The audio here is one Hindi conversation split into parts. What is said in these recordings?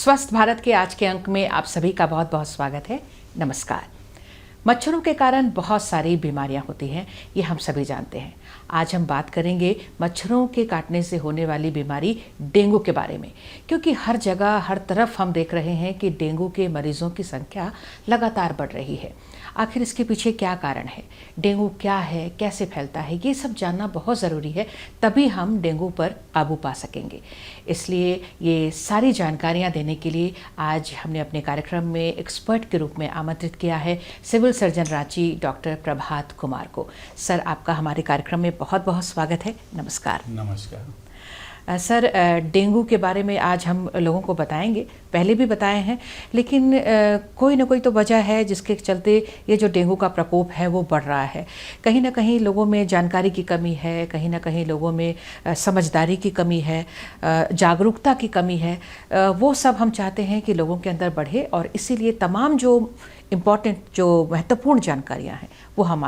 स्वस्थ भारत के आज के अंक में आप सभी का बहुत बहुत स्वागत है। नमस्कार। मच्छरों के कारण बहुत सारी बीमारियां होती हैं, ये हम सभी जानते हैं। आज हम बात करेंगे मच्छरों के काटने से होने वाली बीमारी डेंगू के बारे में, क्योंकि हर जगह हर तरफ हम देख रहे हैं कि डेंगू के मरीजों की संख्या लगातार बढ़ रही है। आखिर इसके पीछे क्या कारण है, डेंगू क्या है, कैसे फैलता है, ये सब जानना बहुत ज़रूरी है, तभी हम डेंगू पर काबू पा सकेंगे। इसलिए ये सारी जानकारियाँ देने के लिए आज हमने अपने कार्यक्रम में एक्सपर्ट के रूप में आमंत्रित किया है civil surgeon Ranchi doctor Prabhat Kumar को। सर, आपका हमारे कार्यक्रम में बहुत बहुत स्वागत है। नमस्कार। नमस्कार। सर, डेंगू के बारे में आज हम लोगों को बताएंगे, पहले भी बताए हैं, लेकिन कोई ना कोई तो वजह है जिसके चलते ये जो डेंगू का प्रकोप है वो बढ़ रहा है। कहीं ना कहीं लोगों में जानकारी की कमी है, कहीं ना कहीं लोगों में समझदारी की कमी है, जागरूकता की कमी है। वो सब हम चाहते हैं कि लोगों के अंदर बढ़े, और इसीलिए तमाम जो इम्पॉर्टेंट, जो महत्वपूर्ण जानकारियाँ हैं वो हम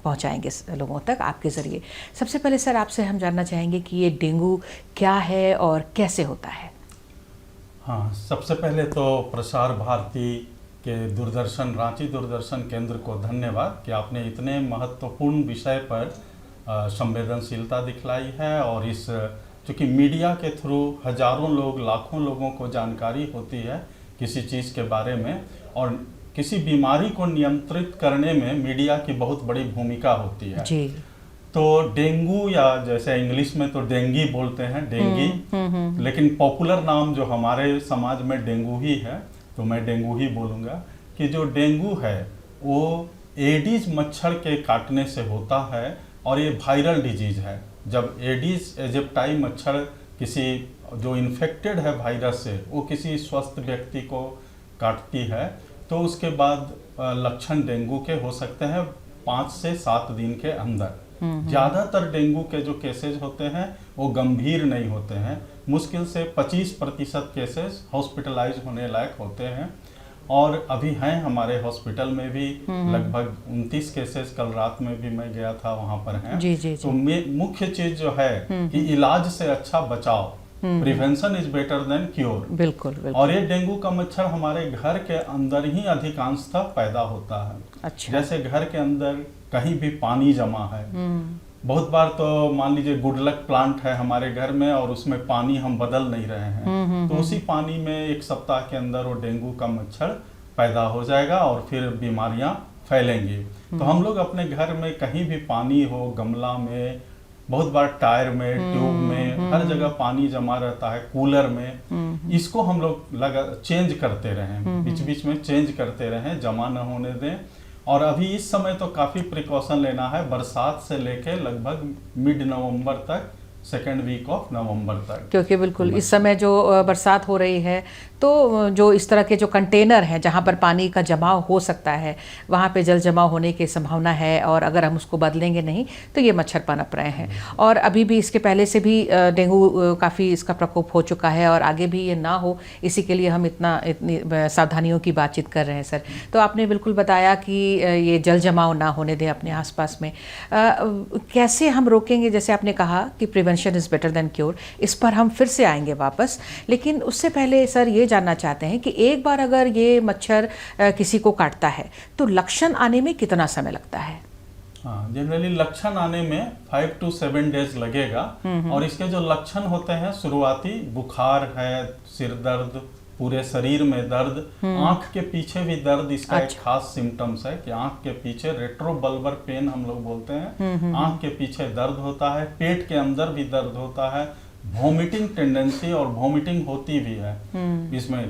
पहुँचाएंगे लोगों तक आपके ज़रिए। सबसे पहले सर, आपसे हम जानना चाहेंगे कि ये डेंगू क्या है और कैसे होता है। हाँ, सबसे पहले तो प्रसार भारती के दूरदर्शन, रांची दूरदर्शन केंद्र को धन्यवाद कि आपने इतने महत्वपूर्ण विषय पर संवेदनशीलता दिखलाई है। और इस चूँकि मीडिया के थ्रू हजारों लोग, लाखों लोगों को जानकारी होती है किसी चीज़ के बारे में, और किसी बीमारी को नियंत्रित करने में मीडिया की बहुत बड़ी भूमिका होती है जी। तो डेंगू, या जैसे इंग्लिश में तो डेंगी बोलते हैं, डेंगी, लेकिन पॉपुलर नाम जो हमारे समाज में डेंगू ही है, तो मैं डेंगू ही बोलूँगा। कि जो डेंगू है वो एडीज मच्छर के काटने से होता है, और ये वायरल डिजीज है। जब एडीज एजिप्टाई मच्छर किसी जो इन्फेक्टेड है वायरस से, वो किसी स्वस्थ व्यक्ति को काटती है, तो उसके बाद लक्षण डेंगू के हो सकते हैं 5 से 7 दिन के अंदर। ज़्यादातर डेंगू के जो केसेस होते हैं वो गंभीर नहीं होते हैं। मुश्किल से 25% केसेस हॉस्पिटलाइज होने लायक होते हैं, और अभी हैं हमारे हॉस्पिटल में भी लगभग 29 केसेस। कल रात में भी मैं गया था, वहाँ पर हैं। जी। तो मुख्य चीज़ जो है कि इलाज से अच्छा बचाव, prevention is better than cure. बिल्कुल। और ये डेंगू का मच्छर हमारे घर के अंदर ही अधिकांशतः पैदा होता है। अच्छा। जैसे घर के अंदर कहीं भी पानी जमा है, बहुत बार तो मान लीजिए गुडलक प्लांट है हमारे घर में, और उसमें पानी हम बदल नहीं रहे हैं, तो उसी पानी में 1 सप्ताह के अंदर वो डेंगू का मच्छर पैदा हो जाएगा और फिर बीमारियां फैलेंगी। तो हम लोग अपने घर में कहीं भी पानी हो, गमला में, बहुत बार टायर में, ट्यूब में, हर जगह पानी जमा रहता है, कूलर में, इसको हम लोग चेंज करते रहें, बीच बीच में चेंज करते रहें, जमा न होने दें। और अभी इस समय तो काफ़ी प्रिकॉशन लेना है, बरसात से लेके लगभग मिड नवंबर तक, 2nd वीक ऑफ नवंबर तक, क्योंकि बिल्कुल इस समय जो बरसात हो रही है, तो जो इस तरह के जो कंटेनर हैं जहाँ पर पानी का जमाव हो सकता है, वहाँ पे जल जमाव होने की संभावना है, और अगर हम उसको बदलेंगे नहीं तो ये मच्छर पनप रहे हैं। और अभी भी इसके पहले से भी डेंगू काफ़ी इसका प्रकोप हो चुका है, और आगे भी ये ना हो, इसी के लिए हम इतनी सावधानियों की बातचीत कर रहे हैं। सर, तो आपने बिल्कुल बताया कि ये जल जमाव ना होने दें अपने आसपास में। कैसे हम रोकेंगे, जैसे आपने कहा कि prevention is better than cure, इस पर हम फिर से आएंगे वापस, लेकिन उससे पहले सर ये जानना चाहते हैं कि एक बार अगर ये मच्छर किसी को काटता है तो लक्षण आने में कितना समय लगता है? हाँ, जनरली लक्षण आने में 5 to 7 डेज लगेगा। और इसके जो लक्षण होते हैं, शुरुआती बुखार है, सिर दर्द, पूरे शरीर में दर्द, आंख के पीछे भी दर्द इसका एक खास सिम्टम्स है कि आंख के पीछे रेट्रोबल्बर पेन हम लोग बोलते हैं, आंख के पीछे दर्द होता है, पेट के अंदर भी दर्द होता है, वॉमिटिंग टेंडेंसी और वॉमिटिंग होती भी है इसमें।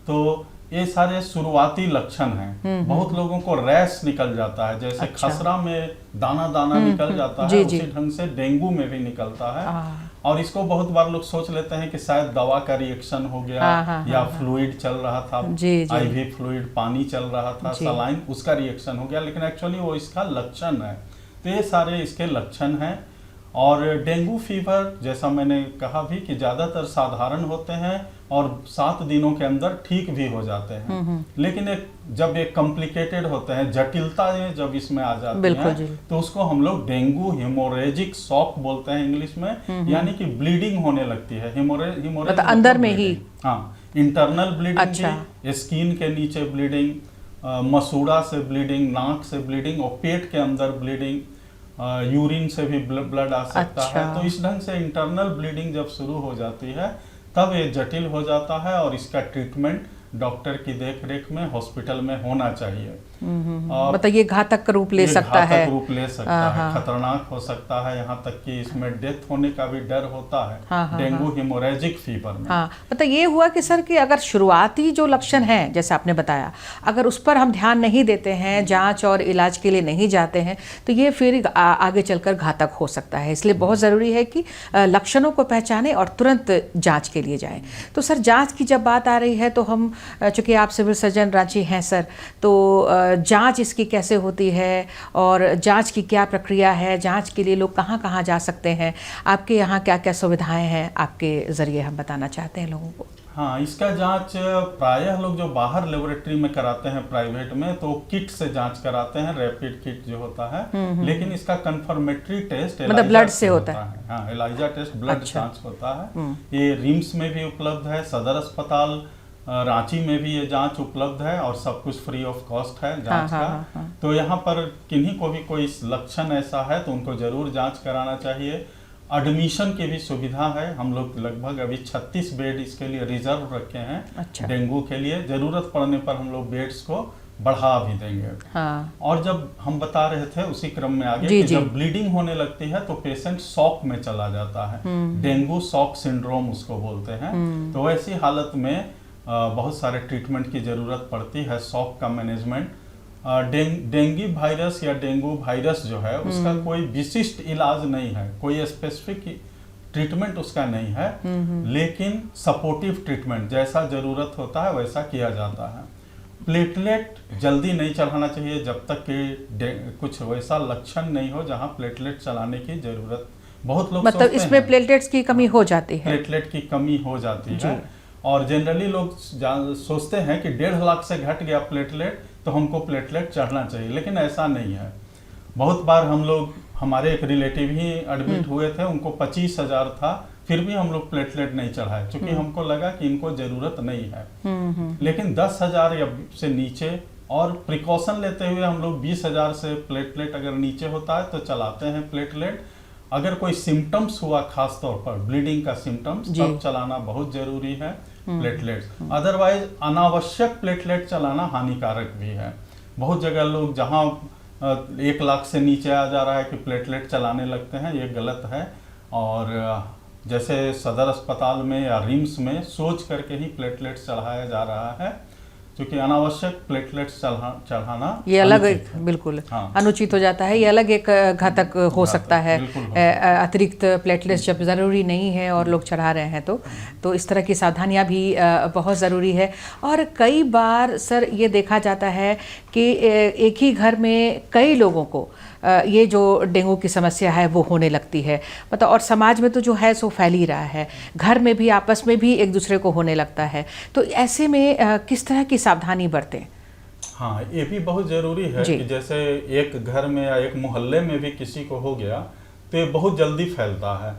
तो ये सारे शुरुआती लक्षण हैं। बहुत लोगों को रैश निकल जाता है, जैसे अच्छा। खसरा में दाना दाना निकल जाता है, उसी ढंग से डेंगू में भी निकलता है। और इसको बहुत बार लोग सोच लेते हैं कि शायद दवा का रिएक्शन हो गया, या फ्लूइड चल रहा था, आईवी फ्लूइड, पानी चल रहा था, सलाइन, उसका रिएक्शन हो गया, लेकिन एक्चुअली वो इसका लक्षण है। तो ये सारे इसके लक्षण हैं। और डेंगू फीवर, जैसा मैंने कहा भी, कि ज़्यादातर साधारण होते हैं और 7 दिनों के अंदर ठीक भी हो जाते हैं। लेकिन जब एक कॉम्प्लिकेटेड होते हैं, जटिलताएं जब इसमें आ जाती हैं, तो उसको हम लोग डेंगू हेमोरेजिक शॉक बोलते हैं इंग्लिश में, यानी कि ब्लीडिंग होने लगती है, हेमोरेज मतलब अंदर में ही। हाँ, इंटरनल ब्लीडिंग अच्छा। भी, स्किन के नीचे ब्लीडिंग, मसूड़ा से ब्लीडिंग, नाक से ब्लीडिंग और पेट के अंदर ब्लीडिंग, यूरिन से भी ब्लड आ सकता अच्छा। है। तो इस ढंग से इंटरनल ब्लीडिंग जब शुरू हो जाती है तब ये जटिल हो जाता है और इसका ट्रीटमेंट डॉक्टर की देखरेख में हॉस्पिटल में होना चाहिए। मतलब ये घातक रूप ले ये सकता है। घातक रूप ले सकता है, खतरनाक हो सकता है, यहाँ तक कि इसमें डेथ होने का भी डर होता है डेंगू हेमोरेजिक फीवर में। हाँ, मतलब ये हुआ कि सर कि अगर शुरुआती जो लक्षण हैं जैसे आपने बताया, अगर उस पर हम ध्यान नहीं देते हैं, जांच और इलाज के लिए नहीं जाते हैं, तो ये फिर आगे चलकर घातक हो सकता है। इसलिए बहुत ज़रूरी है कि लक्षणों को पहचानें और तुरंत जांच के लिए जाएं। तो सर जांच की जब बात आ रही है तो हम, चूँकि आप सिविल सर्जन रांची हैं सर, तो जांच इसकी कैसे होती है और जांच की क्या प्रक्रिया है, जांच के लिए लोग कहाँ कहाँ जा सकते हैं, आपके यहाँ क्या क्या सुविधाएं हैं, आपके ज़रिए हम बताना चाहते हैं लोगों को। हाँ, इसका जांच प्रायः लोग जो बाहर लेबोरेटरी में कराते हैं प्राइवेट में, तो किट से जांच कराते हैं, रैपिड किट जो होता है। लेकिन इसका कंफर्मेटरी टेस्ट मतलब ब्लड से होता है। हाँ, एलाइजा टेस्ट ब्लड अच्छा। जांच होता है। ये रिम्स में भी उपलब्ध है, सदर अस्पताल रांची में भी ये जांच उपलब्ध है और सब कुछ फ्री ऑफ कॉस्ट है जांच का। तो यहाँ पर किन्हीं को भी कोई लक्षण ऐसा है तो उनको जरूर जांच कराना चाहिए। एडमिशन की भी सुविधा है, हम लोग लगभग अभी 36 बेड इसके लिए रिजर्व रखे हैं। अच्छा। डेंगू के लिए जरूरत पड़ने पर हम लोग बेड्स को बढ़ा भी देंगे। हाँ। और जब हम बता रहे थे उसी क्रम में आगे कि जब ब्लीडिंग होने लगती है तो पेशेंट शॉक में चला जाता है, डेंगू शॉक सिंड्रोम उसको बोलते हैं। तो ऐसी हालत में बहुत सारे ट्रीटमेंट की जरूरत पड़ती है, शॉक का मैनेजमेंट। डेंगू वायरस या डेंगू वायरस जो है उसका कोई विशिष्ट इलाज नहीं है, कोई स्पेसिफिक ट्रीटमेंट उसका नहीं है, लेकिन सपोर्टिव ट्रीटमेंट जैसा जरूरत होता है वैसा किया जाता है। प्लेटलेट जल्दी नहीं चढ़ाना चाहिए जब तक कि कुछ वैसा लक्षण नहीं हो जहां प्लेटलेट चलाने की जरूरत। बहुत लोग मतलब इसमें प्लेटलेट्स की कमी हो जाती है, प्लेटलेट की कमी हो जाती है और जनरली लोग सोचते हैं कि 1.5 लाख से घट गया प्लेटलेट तो हमको प्लेटलेट चढ़ना चाहिए, लेकिन ऐसा नहीं है। बहुत बार हम लोग, हमारे एक रिलेटिव ही एडमिट हुए थे, उनको 25,000 था, फिर भी हम लोग प्लेटलेट नहीं चढ़ाए क्योंकि हमको लगा कि इनको जरूरत नहीं है। लेकिन 10,000 या से नीचे और प्रिकॉशन लेते हुए हम लोग 20,000 से प्लेटलेट अगर नीचे होता है तो चलाते हैं प्लेटलेट। अगर कोई सिम्टम्स हुआ खास तौर पर ब्लीडिंग का सिम्टम्स, तब चलाना बहुत जरूरी है प्लेटलेट्स। अदरवाइज अनावश्यक प्लेटलेट चलाना हानिकारक भी है। बहुत जगह लोग जहां 1 लाख से नीचे आ जा रहा है कि प्लेटलेट चलाने लगते हैं, ये गलत है। और जैसे सदर अस्पताल में या रिम्स में सोच करके ही प्लेटलेट चढ़ाया जा रहा है, क्योंकि अनावश्यक प्लेटलेट्स चढ़ाना ये अलग बिल्कुल अनुचित हो जाता है। ये अलग एक घातक हो सकता है। अतिरिक्त प्लेटलेट्स जब ज़रूरी नहीं है और लोग चढ़ा रहे हैं तो इस तरह की सावधानियां भी बहुत ज़रूरी है। और कई बार सर ये देखा जाता है कि एक ही घर में कई लोगों को ये जो डेंगू की समस्या है वो होने लगती है, मतलब और समाज में तो जो है सो फैल ही रहा है, घर में भी आपस में भी एक दूसरे को होने लगता है। तो ऐसे में किस तरह की सावधानी बरतें? हाँ, ये भी बहुत ज़रूरी है कि जैसे एक घर में या एक मोहल्ले में भी किसी को हो गया तो ये बहुत जल्दी फैलता है।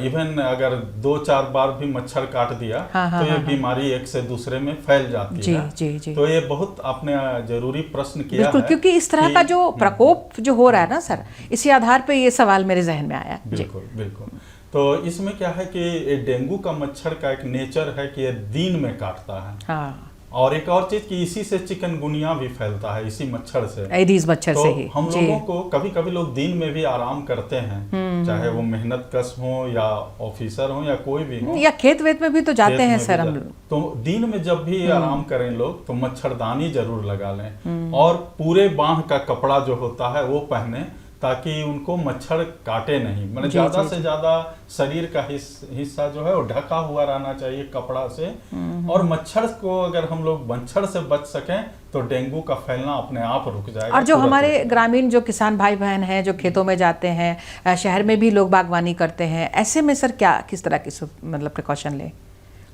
इवन अगर 2-4 बार भी मच्छर काट दिया तो ये बीमारी एक से दूसरे में फैल जाती है। जी। तो ये बहुत आपने जरूरी प्रश्न किया बिल्कुल, है, क्योंकि इस तरह का जो प्रकोप जो हो रहा है ना सर, इसी आधार पे ये सवाल मेरे जहन में आया। बिल्कुल। तो इसमें क्या है कि डेंगू का मच्छर का एक नेचर है कि ये दिन में काटता है। हाँ। और एक और चीज कि इसी से चिकनगुनिया भी फैलता है, इसी मच्छर से, एडीज मच्छर से ही। हम लोगों को कभी लोग दिन में भी आराम करते हैं, चाहे वो मेहनत कश हो या ऑफिसर हो या कोई भी हो, या खेत वेत में भी तो जाते हैं सर हम लोग। तो दिन में जब भी आराम करें लोग तो मच्छरदानी जरूर लगा लें और पूरे बांह का कपड़ा जो होता है वो पहने ताकि उनको मच्छर काटे नहीं। मतलब ज्यादा से ज्यादा शरीर का हिस्सा जो है वो ढका हुआ रहना चाहिए कपड़ा से। और मच्छर को अगर हम लोग मच्छर से बच सकें तो डेंगू का फैलना अपने आप रुक जाएगा। और जो हमारे ग्रामीण जो किसान भाई बहन हैं जो खेतों में जाते हैं, शहर में भी लोग बागवानी करते हैं, ऐसे में सर क्या किस तरह की मतलब प्रिकॉशन लें?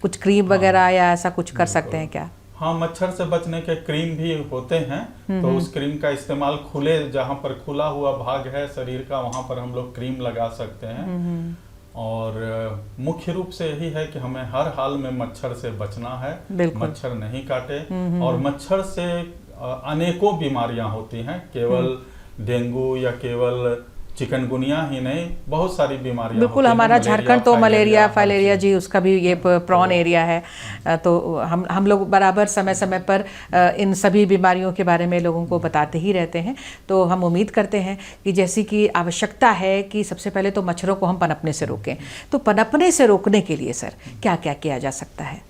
कुछ क्रीम वगैरह या ऐसा कुछ कर सकते हैं क्या? हाँ, मच्छर से बचने के क्रीम भी होते हैं, तो उस क्रीम का इस्तेमाल जहाँ पर खुला हुआ भाग है शरीर का वहाँ पर हम लोग क्रीम लगा सकते हैं। और मुख्य रूप से यही है कि हमें हर हाल में मच्छर से बचना है, मच्छर नहीं काटे। और मच्छर से अनेकों बीमारियां होती हैं, केवल डेंगू या केवल चिकनगुनिया ही नहीं, बहुत सारी बीमारियां बिल्कुल। हमारा झारखंड तो मलेरिया फाइलेरिया जी, उसका भी ये प्रॉन एरिया है, तो हम लोग बराबर समय समय पर इन सभी बीमारियों के बारे में लोगों को बताते ही रहते हैं। तो हम उम्मीद करते हैं कि जैसी कि आवश्यकता है कि सबसे पहले तो मच्छरों को हम पनपने से रोकें, तो पनपने से रोकने के लिए सर क्या क्या किया जा सकता है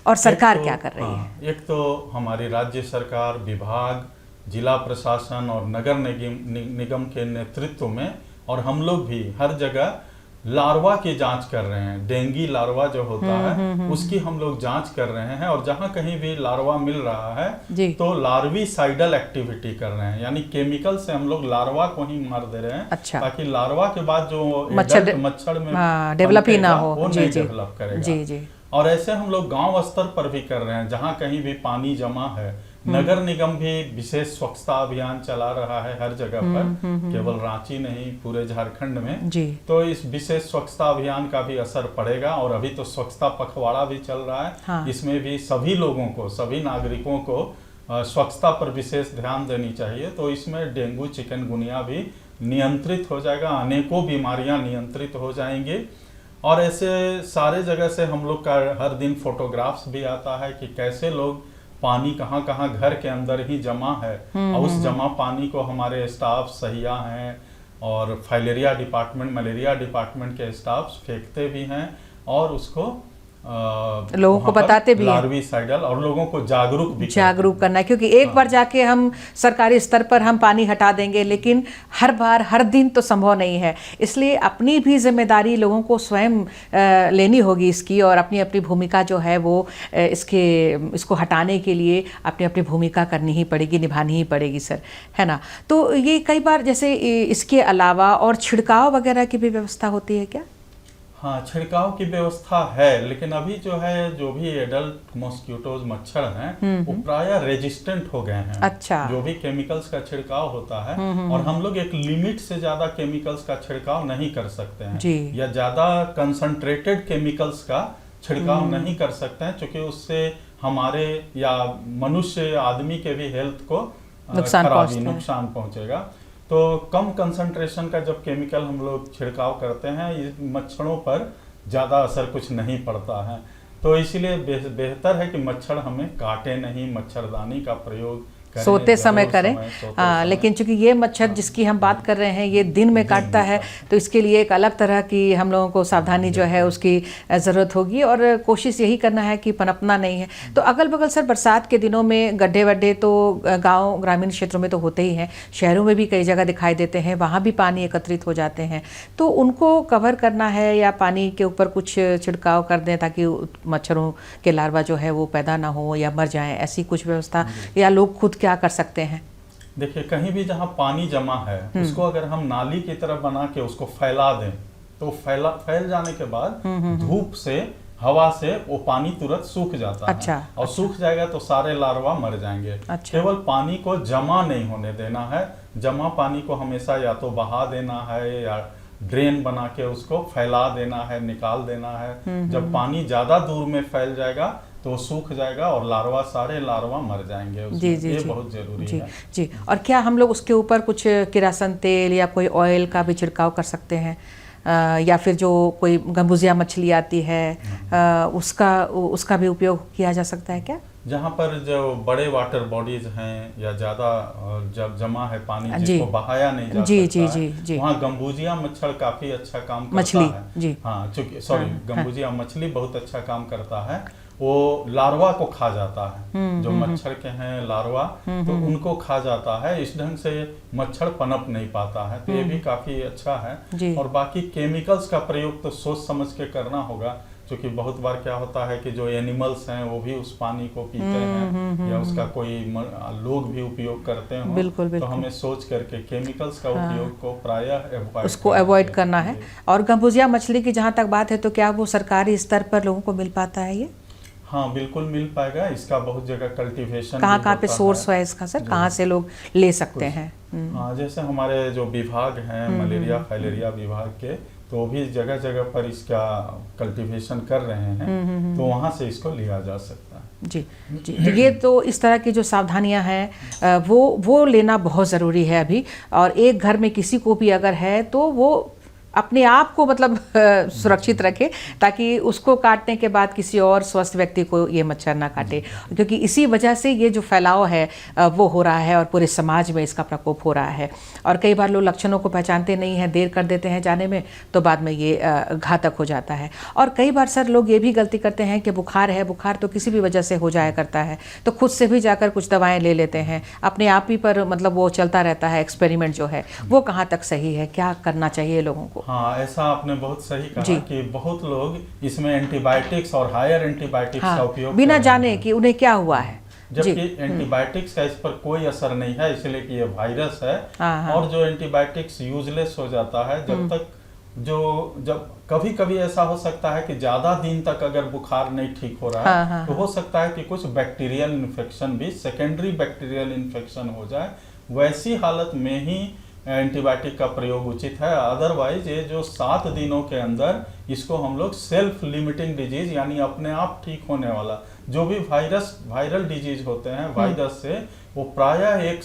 और सरकार क्या कर रही है? एक तो हमारी राज्य सरकार, विभाग, जिला प्रशासन और नगर निगम के नेतृत्व में, और हम लोग भी हर जगह लार्वा की जांच कर रहे हैं। डेंगू लार्वा जो होता है उसकी हम लोग जांच कर रहे हैं, और जहां कहीं भी लार्वा मिल रहा है तो लार्विसाइडल एक्टिविटी कर रहे हैं, यानी केमिकल से हम लोग लार्वा को ही मार दे रहे हैं। अच्छा। ताकि लार्वा के बाद जो मच्छर में डेवलप ही ना हो, वो नहीं डेवलप करेगा। जी जी। और ऐसे हम लोग गांव स्तर पर भी कर रहे हैं, जहां कहीं भी पानी जमा है। नगर निगम भी विशेष स्वच्छता अभियान चला रहा है हर जगह पर, केवल रांची नहीं, पूरे झारखंड में जी। तो इस विशेष स्वच्छता अभियान का भी असर पड़ेगा। और अभी तो स्वच्छता पखवाड़ा भी चल रहा है। हाँ। इसमें भी सभी लोगों को, सभी नागरिकों को स्वच्छता पर विशेष ध्यान देनी चाहिए। तो इसमें डेंगू चिकनगुनिया भी नियंत्रित हो जाएगा, अनेकों बीमारियां नियंत्रित हो जाएंगी। और ऐसे सारे जगह से हम लोग का हर दिन फोटोग्राफ्स भी आता है कि कैसे लोग पानी कहाँ कहाँ घर के अंदर ही जमा है, और उस जमा पानी को हमारे स्टाफ सहिया हैं और फाइलेरिया डिपार्टमेंट, मलेरिया डिपार्टमेंट के स्टाफ फेंकते भी हैं और उसको लोगों को बताते भी हैं, लार्विसाइडल, और लोगों को जागरूक करना है। क्योंकि एक बार जाके हम सरकारी स्तर पर हम पानी हटा देंगे, लेकिन हर बार हर दिन तो संभव नहीं है। इसलिए अपनी भी जिम्मेदारी लोगों को स्वयं लेनी होगी इसकी, और अपनी अपनी भूमिका जो है वो इसको हटाने के लिए अपनी अपनी भूमिका करनी ही पड़ेगी, निभानी ही पड़ेगी सर, है ना। तो ये कई बार जैसे इसके अलावा और छिड़काव वगैरह की भी व्यवस्था होती है क्या? हाँ, छिड़काव की व्यवस्था है, लेकिन अभी जो है जो भी एडल्ट मॉस्किटोज मच्छर हैं वो प्रायः रेजिस्टेंट हो गए हैं। अच्छा। जो भी केमिकल्स का छिड़काव होता है, और हम लोग एक लिमिट से ज्यादा केमिकल्स का छिड़काव नहीं कर सकते हैं जी। या ज्यादा कंसंट्रेटेड केमिकल्स का छिड़काव नहीं कर सकते हैं, क्योंकि उससे हमारे या मनुष्य आदमी के भी हेल्थ को नुकसान पहुंचेगा। तो कम कंसंट्रेशन का जब केमिकल हम लोग छिड़काव करते हैं, ये मच्छरों पर ज़्यादा असर कुछ नहीं पड़ता है। तो इसीलिए बेहतर है कि मच्छर हमें काटे नहीं, मच्छरदानी का प्रयोग सोते समय करें। लेकिन चूंकि ये मच्छर जिसकी हम बात कर रहे हैं ये दिन में काटता है, तो इसके लिए एक अलग तरह की हम लोगों को सावधानी जो है उसकी ज़रूरत होगी, और कोशिश यही करना है कि पनपना नहीं है। तो अगल बगल सर बरसात के दिनों में गड्ढे वड्ढे तो गांव ग्रामीण क्षेत्रों में तो होते ही हैं, शहरों में भी कई जगह दिखाई देते हैं, वहाँ भी पानी एकत्रित हो जाते हैं। तो उनको कवर करना है या पानी के ऊपर कुछ छिड़काव कर दें ताकि मच्छरों के लार्वा जो है वो पैदा ना हो या मर जाएं, ऐसी कुछ व्यवस्था, या लोग खुद क्या कर सकते हैं? देखिए, कहीं भी जहां पानी जमा है उसको अगर हम नाली की तरह बना के उसको फैला दें, तो फैल जाने के बाद धूप से, हवा से वो पानी तुरंत सूख जाता है। और सूख जाएगा तो सारे लार्वा मर जाएंगे। केवल पानी को जमा नहीं होने देना है। जमा पानी को हमेशा या तो बहा देना है या ड्रेन बना के उसको फैला देना है, निकाल देना है। जब पानी ज्यादा दूर में फैल जाएगा तो सूख जाएगा और सारे लार्वा मर जाएंगे। ये बहुत जरूरी है जी। और क्या हम लोग उसके ऊपर कुछ किरासन तेल या कोई ऑयल का भी छिड़काव कर सकते हैं, या फिर जो कोई गंबुजिया मछली आती है उसका भी उपयोग किया जा सकता है क्या? जहाँ पर जो बड़े वाटर बॉडीज हैं या ज्यादा जब जमा है पानी जिसको बहाया नहीं जा सकता है, वहाँ गंबुजिया मच्छर काफी अच्छा काम करता है। हाँ, चूंकि गंबुजिया मछली बहुत अच्छा काम करता है। वो लार्वा को खा जाता है, जो मच्छर के हैं लार्वा, तो उनको खा जाता है। इस ढंग से मच्छर पनप नहीं पाता है, तो ये भी काफी अच्छा है। और बाकी केमिकल्स का प्रयोग तो सोच समझ के करना होगा, क्योंकि बहुत बार क्या होता है कि जो एनिमल्स हैं वो भी उस पानी को पीते हैं या उसका कोई लोग भी उपयोग करते हैं। बिल्कुल। तो हमें सोच करके केमिकल्स का उपयोग को प्रायः उसको अवॉइड करना है। और गंबुजिया मछली की जहाँ तक बात है, तो क्या वो सरकारी स्तर पर लोगों को मिल पाता है ये? हाँ, बिल्कुल मिल पाएगा। इसका बहुत जगह कल्टीवेशन कहाँ पे सोर्स है इसका सर, कहाँ से लोग ले सकते हैं? हाँ, जैसे हमारे जो विभाग हैं मलेरिया फाइलेरिया विभाग के, तो भी जगह जगह पर इसका कल्टीवेशन कर रहे हैं, तो वहाँ से इसको लिया जा सकता है। जी जी, तो ये तो इस तरह की जो सावधानियां हैं वो लेना बहुत ज़रूरी है अभी। और एक घर में किसी को भी अगर है तो वो अपने आप को मतलब सुरक्षित रखे, ताकि उसको काटने के बाद किसी और स्वस्थ व्यक्ति को ये मच्छर ना काटे, क्योंकि इसी वजह से ये जो फैलाव है वो हो रहा है और पूरे समाज में इसका प्रकोप हो रहा है। और कई बार लोग लक्षणों को पहचानते नहीं हैं, देर कर देते हैं जाने में, तो बाद में ये घातक हो जाता है। और कई बार सर लोग ये भी गलती करते हैं कि बुखार है, बुखार तो किसी भी वजह से हो जाया करता है, तो खुद से भी जाकर कुछ दवाएँ ले लेते हैं अपने आप ही पर, मतलब वो चलता रहता है एक्सपेरिमेंट जो है, वो कहाँ तक सही है, क्या करना चाहिए लोगों को? हाँ, ऐसा आपने बहुत सही कहा कि बहुत लोग इसमें एंटीबायोटिक्स और हायर एंटीबायोटिक्स का उपयोग बिना जाने कि उन्हें क्या हुआ है, जबकि एंटीबायोटिक्स का इस पर कोई असर नहीं है, इसलिए कि ये वायरस है। और जो एंटीबायोटिक्स यूजलेस हो जाता है जब कभी कभी ऐसा हो सकता है कि ज्यादा दिन तक अगर बुखार नहीं ठीक हो रहा है, तो हो सकता है कि कुछ बैक्टीरियल इन्फेक्शन भी, सेकेंडरी बैक्टीरियल इन्फेक्शन हो जाए। वैसी हालत में ही एंटीबायोटिक का प्रयोग उचित है। अदरवाइज ये जो 7 दिनों के अंदर इसको हम लोग सेल्फ लिमिटिंग डिजीज, यानी अपने आप ठीक होने वाला जो भी वायरल डिजीज होते हैं वायरस से, वो प्रायः एक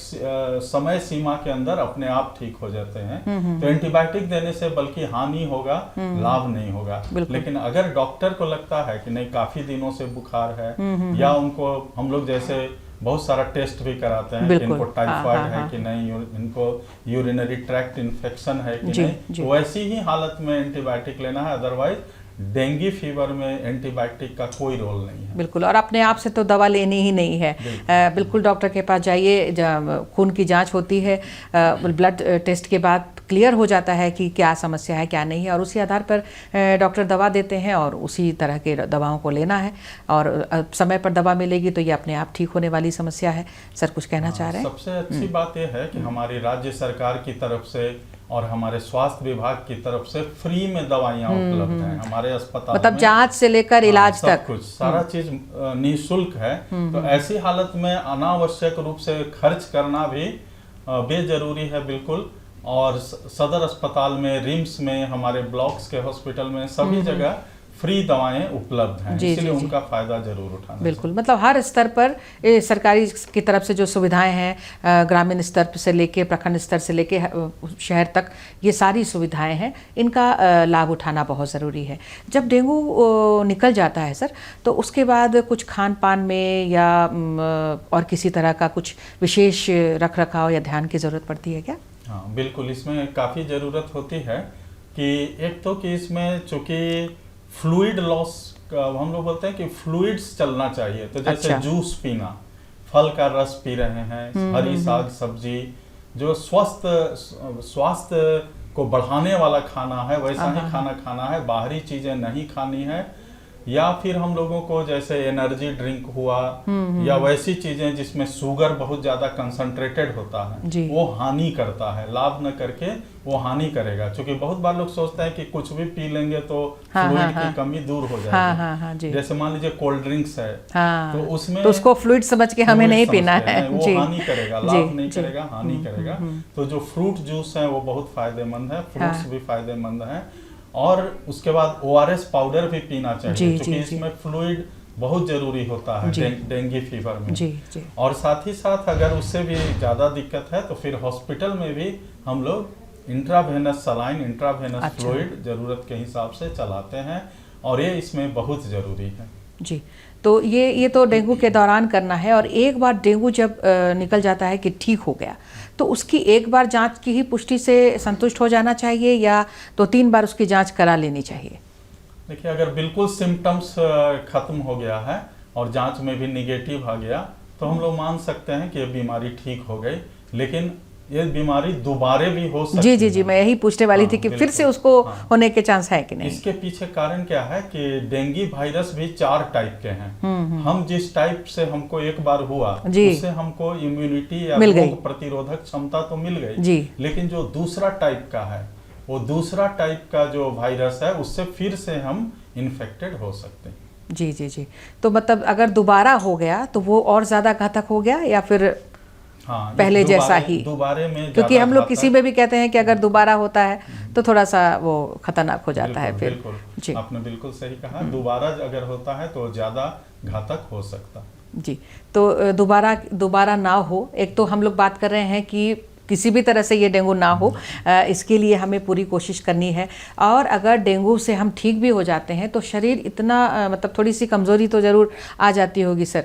समय सीमा के अंदर अपने आप ठीक हो जाते हैं। तो एंटीबायोटिक देने से बल्कि हानि होगा, लाभ नहीं होगा। लेकिन अगर डॉक्टर को लगता है कि नहीं काफी दिनों से बुखार है, या उनको हम लोग जैसे बहुत सारा टेस्ट भी कराते हैं कि इनको टाइफाइड है कि नहीं, इनको यूरिनरी ट्रैक्ट इन्फेक्शन है कि नहीं, तो वैसी ही हालत में एंटीबायोटिक लेना है। अदरवाइज डेंगू फीवर में एंटीबायोटिक का कोई रोल नहीं है। बिल्कुल, और अपने आप से तो दवा लेनी ही नहीं है। बिल्कुल डॉक्टर के पास जाइए, खून की जांच होती है, ब्लड टेस्ट के बाद क्लियर हो जाता है कि क्या समस्या है क्या नहीं है, और उसी आधार पर डॉक्टर दवा देते हैं और उसी तरह के दवाओं को लेना है। और समय पर दवा मिलेगी तो ये अपने आप ठीक होने वाली समस्या है। सर कुछ कहना चाह रहे हैं? सबसे अच्छी बात यह है कि हमारी राज्य सरकार की तरफ से और हमारे स्वास्थ्य विभाग की तरफ से फ्री में दवाइयाँ उपलब्ध हैं हमारे अस्पताल मतलब में। जांच से लेकर इलाज तक कुछ सारा चीज निःशुल्क है। तो ऐसी हालत में अनावश्यक रूप से खर्च करना भी बेजरूरी है बिल्कुल। और सदर अस्पताल में, रिम्स में, हमारे ब्लॉक्स के हॉस्पिटल में सभी जगह फ्री दवाएं उपलब्ध हैं, इसलिए उनका फायदा जरूर उठाना। बिल्कुल, मतलब हर स्तर पर सरकारी की तरफ से जो सुविधाएं हैं, ग्रामीण स्तर से लेके प्रखंड स्तर से लेके शहर तक, ये सारी सुविधाएं हैं, इनका लाभ उठाना बहुत ज़रूरी है। जब डेंगू निकल जाता है सर, तो उसके बाद कुछ खान पान में या और किसी तरह का कुछ विशेष रख रखाव या ध्यान की ज़रूरत पड़ती है क्या? हाँ बिल्कुल, इसमें काफ़ी ज़रूरत होती है कि एक तो कि इसमें चूँकि फ्लूइड लॉस, हम लोग बोलते हैं कि फ्लूइड्स चलना चाहिए। तो जैसे जूस पीना, फल का रस पी रहे हैं, हरी साग सब्जी, जो स्वास्थ्य को बढ़ाने वाला खाना है वैसा ही खाना खाना है, बाहरी चीजें नहीं खानी है। या फिर हम लोगों को जैसे एनर्जी ड्रिंक हुआ या वैसी चीजें जिसमें शुगर बहुत ज्यादा कंसंट्रेटेड होता है, वो हानि करता है, लाभ न करके वो हानि करेगा। क्योंकि बहुत बार लोग सोचते हैं कि कुछ भी पी लेंगे तो फ्लूइड की कमी दूर हो जाएगी। जैसे मान लीजिए कोल्ड ड्रिंक्स है, तो उसमें तो उसको फ्लूइड समझ के हमें नहीं पीना है, वो हानि करेगा, लाभ नहीं करेगा, हानि करेगा। तो जो फ्रूट जूस है वो बहुत फायदेमंद है, फ्रूट्स भी फायदेमंद है। और उसके बाद ORS पाउडर भी पीना चाहिए, क्योंकि इसमें फ्लूइड बहुत जरूरी होता है डेंगू फीवर में। और साथ ही साथ अगर उससे भी ज़्यादा दिक्कत है तो फिर हॉस्पिटल में भी हम लोग इंट्रावेनस सलाइन, इंट्रावेनस फ्लूइड ज़रूरत के हिसाब से चलाते हैं, और ये इसमें बहुत ज़रूरी है। जी, तो ये तो डेंगू के दौरान करना है। और एक बार डेंगू जब निकल जाता है कि ठीक हो गया, तो उसकी एक बार जांच की ही पुष्टि से संतुष्ट हो जाना चाहिए या 2-3 बार उसकी जांच करा लेनी चाहिए? देखिए, अगर बिल्कुल सिम्टम्स खत्म हो गया है और जांच में भी निगेटिव आ गया, तो हम लोग मान सकते हैं कि ये बीमारी ठीक हो गई। लेकिन ये बीमारी दोबारा भी हो सकती है। जी, मैं यही पूछने वाली थी कि फिर से उसको होने के चांस है कि नहीं। इसके पीछे कारण क्या है कि डेंगू वायरस भी 4 टाइप के हैं। हम जिस टाइप से हमको एक बार हुआ, उससे हमको इम्यूनिटी या रोग प्रतिरोधक क्षमता तो मिल गई, लेकिन जो दूसरा टाइप का है, वो दूसरा टाइप का जो वायरस है, उससे फिर से हम इन्फेक्टेड हो सकते हैं। जी, तो मतलब अगर दोबारा हो गया तो वो और ज्यादा घातक हो गया या फिर? हाँ, पहले जैसा ही, दोबारे में क्योंकि हम लोग घातक- किसी में भी कहते हैं कि अगर दोबारा होता है तो थोड़ा सा वो खतरनाक हो जाता है फिर। बिल्कुल, जी आपने बिल्कुल सही कहा, दोबारा अगर होता है तो ज़्यादा घातक हो सकता। जी। तो दोबारा ना हो, एक तो हम लोग बात कर रहे हैं कि किसी भी तरह से ये डेंगू ना हो, इसके लिए हमें पूरी कोशिश करनी है। और अगर डेंगू से हम ठीक भी हो जाते हैं तो शरीर इतना मतलब थोड़ी सी कमज़ोरी तो ज़रूर आ जाती होगी सर,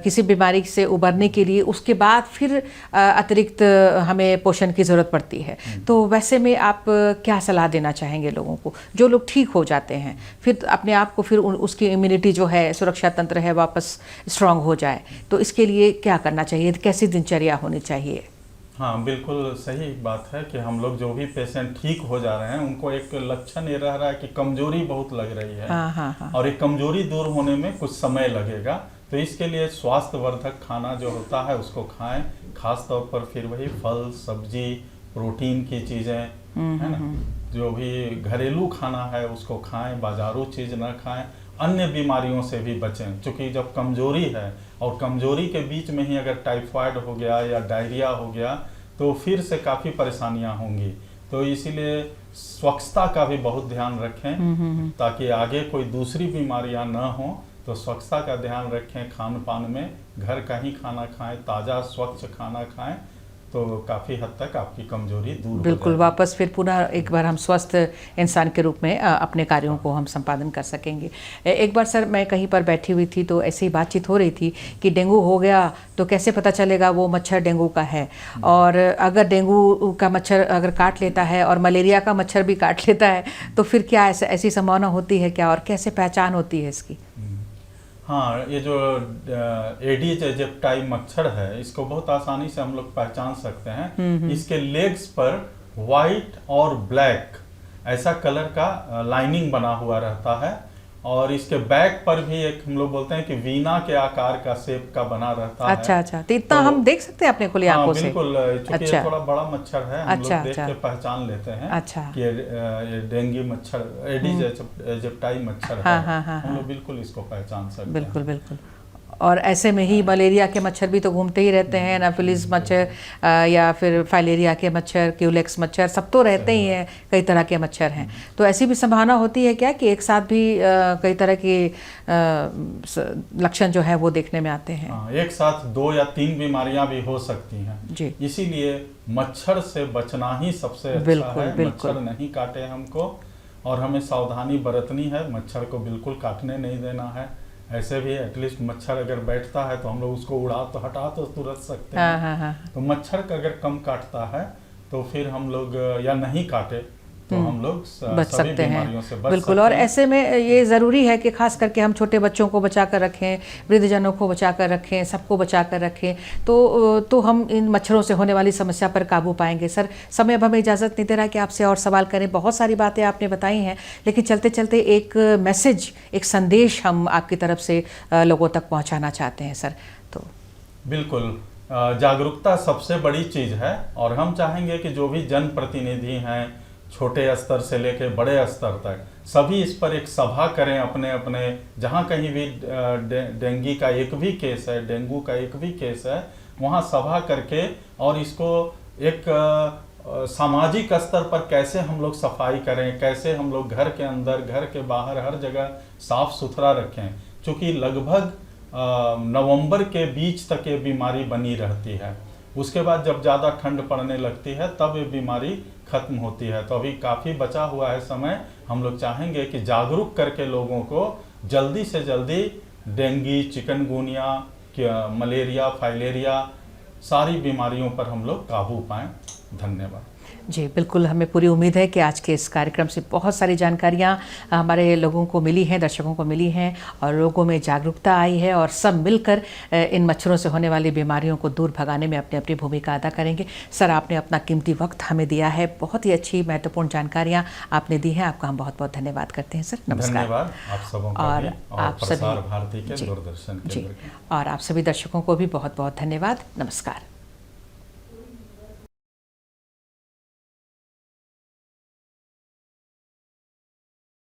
किसी बीमारी से उबरने के लिए उसके बाद फिर अतिरिक्त हमें पोषण की ज़रूरत पड़ती है। तो वैसे में आप क्या सलाह देना चाहेंगे लोगों को, जो लोग ठीक हो जाते हैं फिर अपने आप को फिर उसकी इम्यूनिटी जो है, सुरक्षा तंत्र है, वापस स्ट्रांग हो जाए, तो इसके लिए क्या करना चाहिए, कैसी दिनचर्या होनी चाहिए? हाँ, बिल्कुल सही बात है कि हम लोग जो भी पेशेंट ठीक हो जा रहे हैं उनको एक लक्षण ये रह रहा है कि कमजोरी बहुत लग रही है। हाँ। और एक कमजोरी दूर होने में कुछ समय लगेगा, तो इसके लिए स्वास्थ्यवर्धक खाना जो होता है उसको खाएं, खास तौर पर फिर वही फल सब्जी प्रोटीन की चीज़ें है ना, जो भी घरेलू खाना है उसको खाएं, बाजारू चीज़ ना खाएं, अन्य बीमारियों से भी बचें। क्योंकि जब कमजोरी है और कमजोरी के बीच में ही अगर टाइफाइड हो गया या डायरिया हो गया तो फिर से काफ़ी परेशानियां होंगी। तो इसीलिए स्वच्छता का भी बहुत ध्यान रखें ताकि आगे कोई दूसरी बीमारियां न हो। तो स्वच्छता का ध्यान रखें, खान पान में घर का ही खाना खाएं, ताज़ा स्वच्छ खाना खाएं, तो काफ़ी हद तक आपकी कमजोरी दूर बिल्कुल हो वापस फिर पुनः एक बार हम स्वस्थ इंसान के रूप में अपने कार्यों को हम संपादन कर सकेंगे। एक बार सर मैं कहीं पर बैठी हुई थी तो ऐसे ही बातचीत हो रही थी कि डेंगू हो गया तो कैसे पता चलेगा वो मच्छर डेंगू का है, और अगर डेंगू का मच्छर अगर काट लेता है और मलेरिया का मच्छर भी काट लेता है तो फिर क्या ऐसी संभावना होती है क्या, और कैसे पहचान होती है इसकी? हाँ, ये जो एडीज एजिप्टाई मच्छर है इसको बहुत आसानी से हम लोग पहचान सकते हैं। इसके लेग्स पर वाइट और ब्लैक ऐसा कलर का लाइनिंग बना हुआ रहता है, और इसके बैक पर भी एक हम लोग बोलते हैं कि वीना के आकार का शेप का बना रहता है। अच्छा, तो इतना हम देख सकते हैं अपने खुली आंखों से? बिल्कुल, चूंकि ये थोड़ा बड़ा मच्छर है, हम लोग देख के पहचान लेते हैं कि ये डेंगू मच्छर, एडीज एजिप्टाई मच्छर है। हम लोग बिल्कुल इसको पहचान सकते हैं। बिल्कुल। और ऐसे में ही मलेरिया के मच्छर भी तो घूमते ही रहते हैं, एनाफिलिस मच्छर या फिर फाइलेरिया के मच्छर, क्यूलेक्स मच्छर, सब तो रहते ही हैं, कई तरह के मच्छर हैं। तो ऐसी भी संभावना होती है क्या कि एक साथ भी कई तरह के लक्षण जो है वो देखने में आते हैं? एक साथ 2 या 3 बीमारियां भी हो सकती हैं जी। इसीलिए मच्छर से बचना ही सबसे अच्छा है। मच्छर नहीं काटे हमको, और हमें सावधानी बरतनी है, मच्छर को बिल्कुल काटने नहीं देना है। ऐसे भी एटलीस्ट मच्छर अगर बैठता है तो हम लोग उसको हटा तो तुरंत सकते हैं। तो मच्छर का अगर कम काटता है तो फिर हम लोग, या नहीं काटे तो हम लोग बच सभी सकते बीमारियों से हैं। बच बिल्कुल, सकते और हैं। ऐसे में ये ज़रूरी है कि खास करके हम छोटे बच्चों को बचा कर रखें, वृद्धजनों को बचा कर रखें, सबको बचा कर रखें, तो हम इन मच्छरों से होने वाली समस्या पर काबू पाएंगे। सर, समय अब हमें इजाज़त नहीं दे रहा कि आपसे और सवाल करें, बहुत सारी बातें आपने बताई हैं, लेकिन चलते चलते एक मैसेज, एक संदेश हम आपकी तरफ से लोगों तक पहुँचाना चाहते हैं सर। तो बिल्कुल, जागरूकता सबसे बड़ी चीज़ है, और हम चाहेंगे कि जो भी जनप्रतिनिधि हैं, छोटे स्तर से लेकर बड़े स्तर तक, सभी इस पर एक सभा करें अपने अपने, जहाँ कहीं भी डेंगू का एक भी केस है वहाँ सभा करके, और इसको एक सामाजिक स्तर पर कैसे हम लोग सफाई करें, कैसे हम लोग घर के अंदर घर के बाहर हर जगह साफ सुथरा रखें। क्योंकि लगभग नवंबर के बीच तक ये बीमारी बनी रहती है, उसके बाद जब ज़्यादा ठंड पड़ने लगती है तब ये बीमारी खत्म होती है। तो अभी काफ़ी बचा हुआ है समय, हम लोग चाहेंगे कि जागरूक करके लोगों को जल्दी से जल्दी डेंगू, चिकनगुनिया, मलेरिया, फाइलेरिया, सारी बीमारियों पर हम लोग काबू पाएं। धन्यवाद। जी बिल्कुल, हमें पूरी उम्मीद है कि आज के इस कार्यक्रम से बहुत सारी जानकारियाँ हमारे लोगों को मिली हैं, दर्शकों को मिली हैं, और लोगों में जागरूकता आई है, और सब मिलकर इन मच्छरों से होने वाली बीमारियों को दूर भगाने में अपनी अपनी भूमिका अदा करेंगे। सर, आपने अपना कीमती वक्त हमें दिया है, बहुत ही अच्छी महत्वपूर्ण जानकारियाँ आपने दी हैं, आपका हम बहुत बहुत धन्यवाद करते हैं सर। नमस्कार। धन्यवाद आप सबों का और भी, आप प्रसार सभी भारती के दूरदर्शन केंद्र के, और आप सभी दर्शकों को भी बहुत बहुत धन्यवाद। नमस्कार।